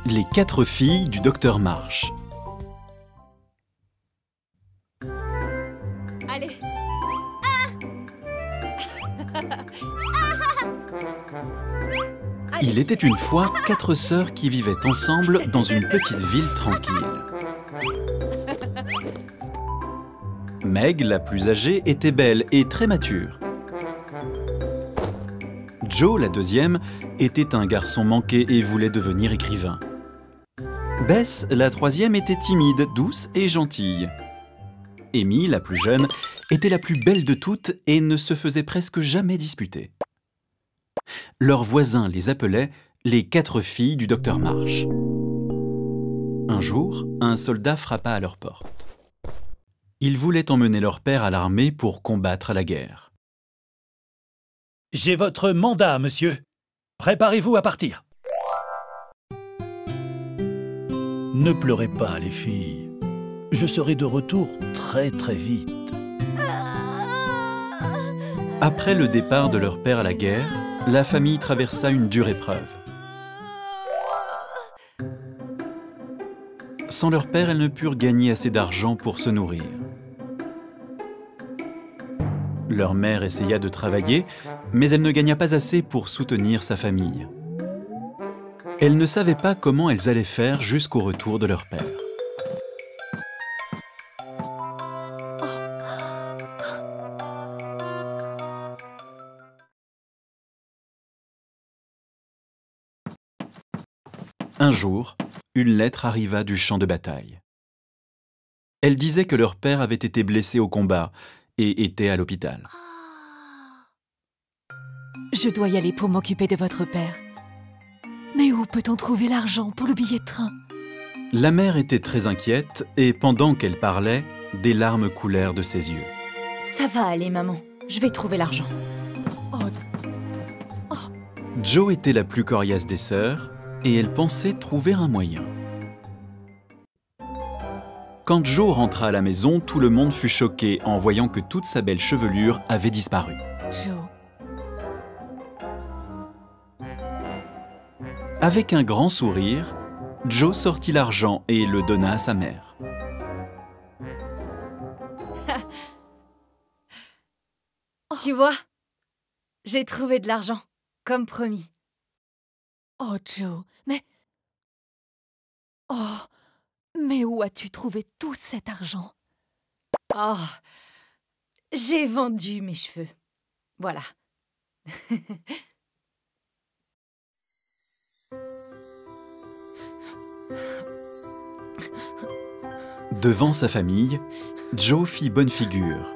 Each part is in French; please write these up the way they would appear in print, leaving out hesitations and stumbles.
Les 4 filles du docteur March. Allez. Il était une fois 4 sœurs qui vivaient ensemble dans une petite ville tranquille. Meg, la plus âgée, était belle et très mature. Joe, la deuxième, était un garçon manqué et voulait devenir écrivain. Bess, la troisième, était timide, douce et gentille. Amy, la plus jeune, était la plus belle de toutes et ne se faisait presque jamais disputer. Leurs voisins les appelaient les 4 filles du docteur March. Un jour, un soldat frappa à leur porte. Ils voulaient emmener leur père à l'armée pour combattre la guerre. « J'ai votre mandat, monsieur. Préparez-vous à partir. » Ne pleurez pas, les filles. Je serai de retour très vite. Après le départ de leur père à la guerre, la famille traversa une dure épreuve. Sans leur père, elles ne purent gagner assez d'argent pour se nourrir. Leur mère essaya de travailler, mais elle ne gagna pas assez pour soutenir sa famille. Elles ne savaient pas comment elles allaient faire jusqu'au retour de leur père. Un jour, une lettre arriva du champ de bataille. Elle disait que leur père avait été blessé au combat et était à l'hôpital. Je dois y aller pour m'occuper de votre père. Mais où peut-on trouver l'argent pour le billet de train? La mère était très inquiète et pendant qu'elle parlait, des larmes coulèrent de ses yeux. Ça va aller, maman. Je vais trouver l'argent. Jo était la plus coriace des sœurs et elle pensait trouver un moyen. Quand Jo rentra à la maison, tout le monde fut choqué en voyant que toute sa belle chevelure avait disparu. Jo. Avec un grand sourire, Jo sortit l'argent et le donna à sa mère. Tu vois, j'ai trouvé de l'argent, comme promis. Oh, Jo, mais... Oh, mais où as-tu trouvé tout cet argent? Oh, j'ai vendu mes cheveux. Voilà. Devant sa famille, Jo fit bonne figure.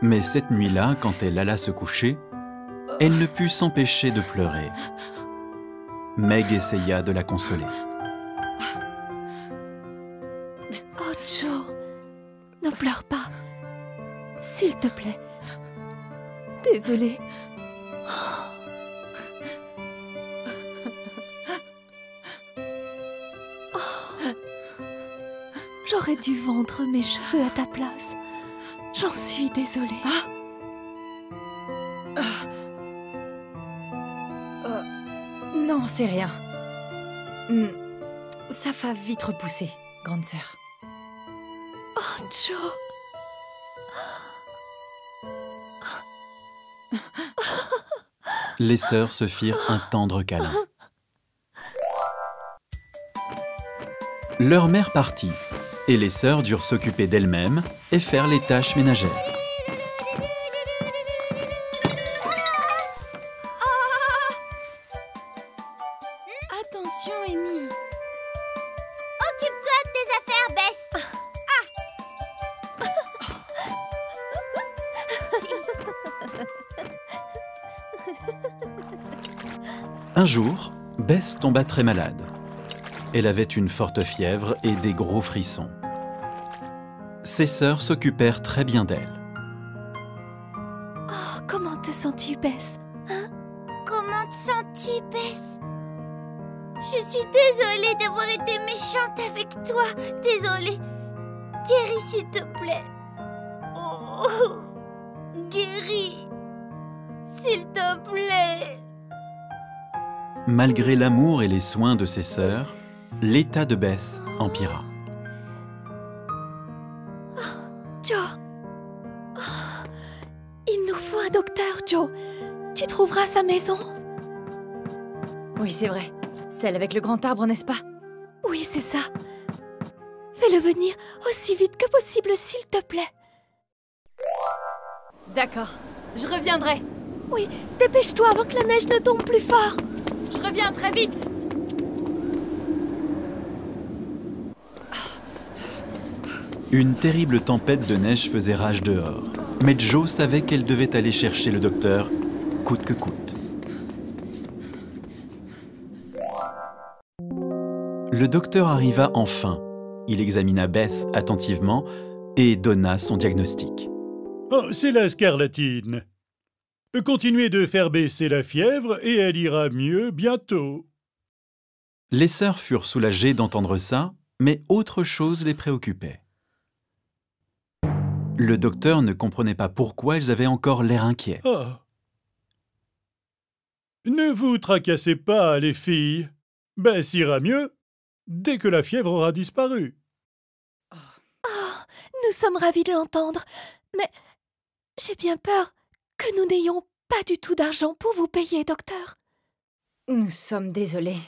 Mais cette nuit-là, quand elle alla se coucher, elle ne put s'empêcher de pleurer. Meg essaya de la consoler. Oh, Jo, ne pleure pas. S'il te plaît. Désolée. J'aurais dû vendre mes cheveux à ta place. J'en suis désolée. Non, c'est rien. Ça va vite repousser, grande sœur. Oh, Jo. Les sœurs se firent un tendre câlin. Leur mère partit, et les sœurs durent s'occuper d'elles-mêmes et faire les tâches ménagères. Attention, Amy. Occupe-toi de tes affaires, Bess. Un jour, Bess tomba très malade. Elle avait une forte fièvre et des gros frissons. Ses sœurs s'occupèrent très bien d'elle. Oh, comment te sens-tu, Bess? Hein? Comment te sens-tu, Bess? Je suis désolée d'avoir été méchante avec toi. Désolée. Guéris, s'il te plaît. Oh, guéris. S'il te plaît. Malgré l'amour et les soins de ses sœurs, l'état de Bess empira. Joe. Il nous faut un docteur, Joe. Tu trouveras sa maison? Oui, c'est vrai. Celle avec le grand arbre, n'est-ce pas? Oui, c'est ça. Fais-le venir aussi vite que possible, s'il te plaît. D'accord, je reviendrai. Oui, dépêche-toi avant que la neige ne tombe plus fort. Je reviens très vite. Une terrible tempête de neige faisait rage dehors. Mais Jo savait qu'elle devait aller chercher le docteur, coûte que coûte. Le docteur arriva enfin. Il examina Beth attentivement et donna son diagnostic. Oh, c'est la scarlatine. Continuez de faire baisser la fièvre et elle ira mieux bientôt. Les sœurs furent soulagées d'entendre ça, mais autre chose les préoccupait. Le docteur ne comprenait pas pourquoi elles avaient encore l'air inquiets. Oh. Ne vous tracassez pas, les filles. Bess ira mieux dès que la fièvre aura disparu. Nous sommes ravis de l'entendre, mais j'ai bien peur que nous n'ayons pas du tout d'argent pour vous payer, docteur. Nous sommes désolés.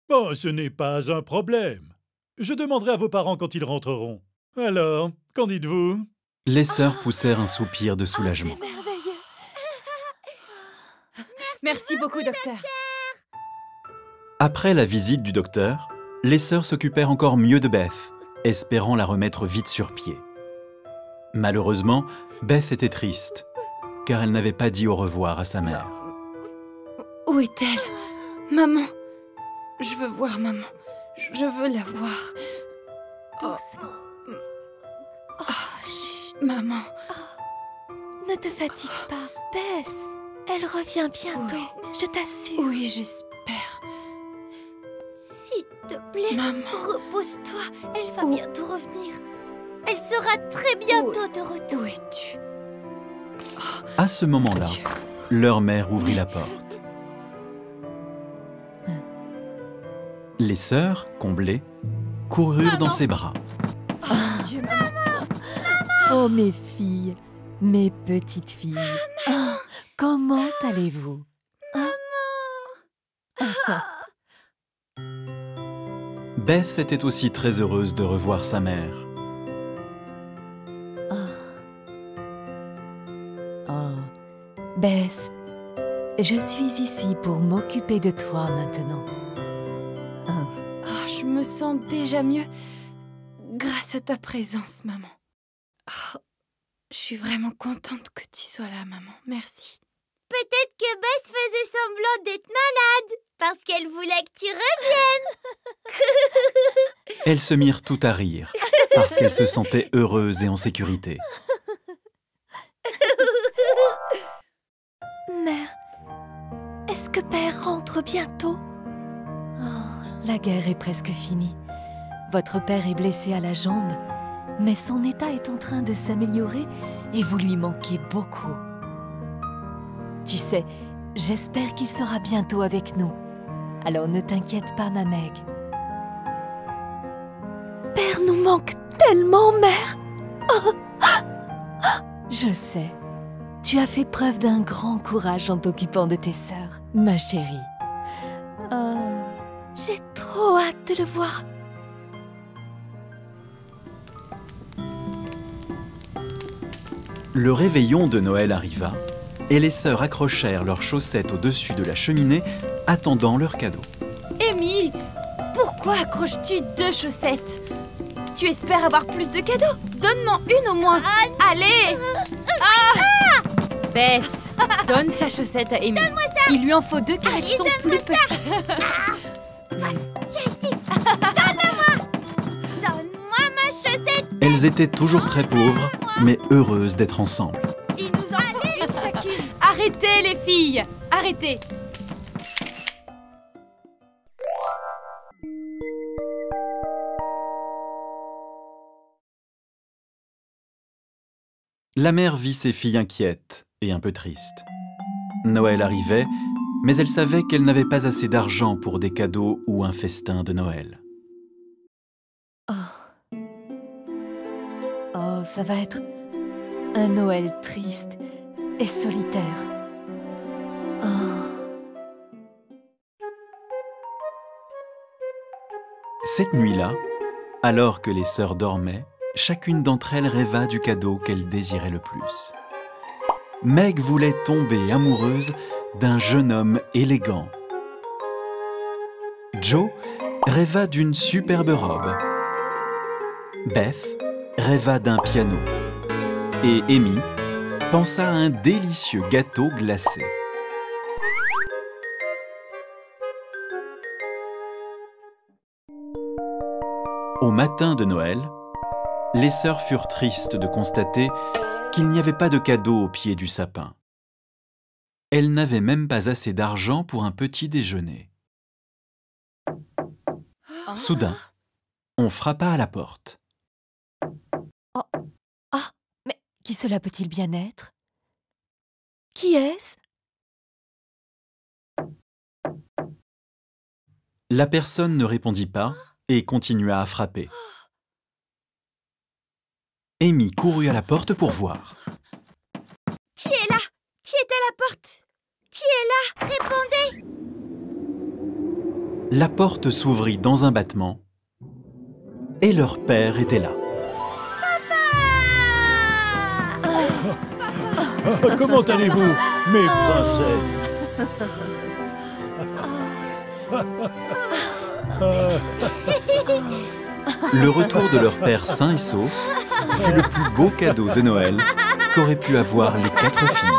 Oh, ce n'est pas un problème. Je demanderai à vos parents quand ils rentreront. Alors, qu'en dites-vous? Les sœurs poussèrent un soupir de soulagement. C'est merveilleux. Merci beaucoup, docteur. Après la visite du docteur, les sœurs s'occupèrent encore mieux de Beth, espérant la remettre vite sur pied. Malheureusement, Beth était triste, car elle n'avait pas dit au revoir à sa mère. Où est-elle? Maman. Je veux voir maman. Je veux la voir. Doucement. Chut, maman. Ne te fatigue pas, Bess. Elle revient bientôt, Oui. je t'assure. Oui, j'espère. S'il te plaît, Maman. repose-toi. Elle va Où- bientôt revenir. Elle sera très bientôt de retour. Où es-tu? À ce moment-là, Dieu. leur mère ouvrit la porte. Les sœurs, comblées, coururent dans ses bras. Dieu, maman. Oh mes filles, mes petites filles. Ah, comment allez-vous? Beth était aussi très heureuse de revoir sa mère. Oh, Bess, je suis ici pour m'occuper de toi maintenant. Ah, je me sens déjà mieux grâce à ta présence, maman. Ah, je suis vraiment contente que tu sois là, maman. Merci. Peut-être que Bess faisait semblant d'être malade parce qu'elle voulait que tu reviennes. Elles se mirent toutes à rire, parce qu'elles se sentaient heureuses et en sécurité. Mère, est-ce que Père rentre bientôt? Oh, la guerre est presque finie. Votre père est blessé à la jambe, mais son état est en train de s'améliorer et vous lui manquez beaucoup. Tu sais, j'espère qu'il sera bientôt avec nous. Alors ne t'inquiète pas, ma Meg. Père nous manque tellement, mère. Je sais, tu as fait preuve d'un grand courage en t'occupant de tes sœurs, ma chérie. J'ai trop hâte de le voir. Le réveillon de Noël arriva, et les sœurs accrochèrent leurs chaussettes au-dessus de la cheminée, attendant leur cadeau. Amy, pourquoi accroches-tu 2 chaussettes? Tu espères avoir plus de cadeaux? Donne-moi une au moins. Allez. Bess, donne sa chaussette à Amy. Donne-moi ça. Il lui en faut 2 car elles sont plus petites. Viens ici. Donne-la-moi. Donne-moi ma chaussette. Elles étaient toujours très pauvres, mais heureuses d'être ensemble. Il nous en faut une chacune. Arrêtez les filles. Arrêtez. La mère vit ses filles inquiètes et un peu tristes. Noël arrivait Mais elle savait qu'elle n'avait pas assez d'argent pour des cadeaux ou un festin de Noël. Oh, ça va être un Noël triste et solitaire. Cette nuit-là, alors que les sœurs dormaient, chacune d'entre elles rêva du cadeau qu'elle désirait le plus. Meg voulait tomber amoureuse d'un jeune homme élégant. Joe rêva d'une superbe robe. Beth rêva d'un piano. Et Amy pensa à un délicieux gâteau glacé. Au matin de Noël, les sœurs furent tristes de constater qu'il n'y avait pas de cadeau au pied du sapin. Elles n'avaient même pas assez d'argent pour un petit déjeuner. Soudain, on frappa à la porte. Mais qui cela peut-il bien être? Qui est-ce? La personne ne répondit pas et continua à frapper. Amy courut à la porte pour voir. Qui est là? Qui est à la porte? Qui est là? Répondez! La porte s'ouvrit dans un battement et leur père était là. Comment allez-vous, mes princesses? Le retour de leur père sain et sauf fut le plus beau cadeau de Noël qu'auraient pu avoir les 4 filles.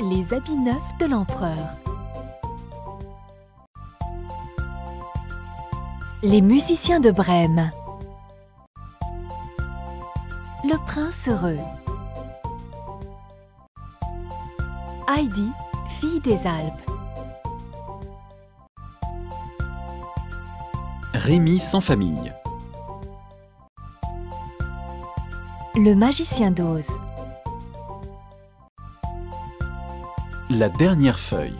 Les habits neufs de l'empereur. Les musiciens de Brême. Le prince heureux. Heidi, fille des Alpes. Rémi sans famille. Le magicien d'Oz. La dernière feuille.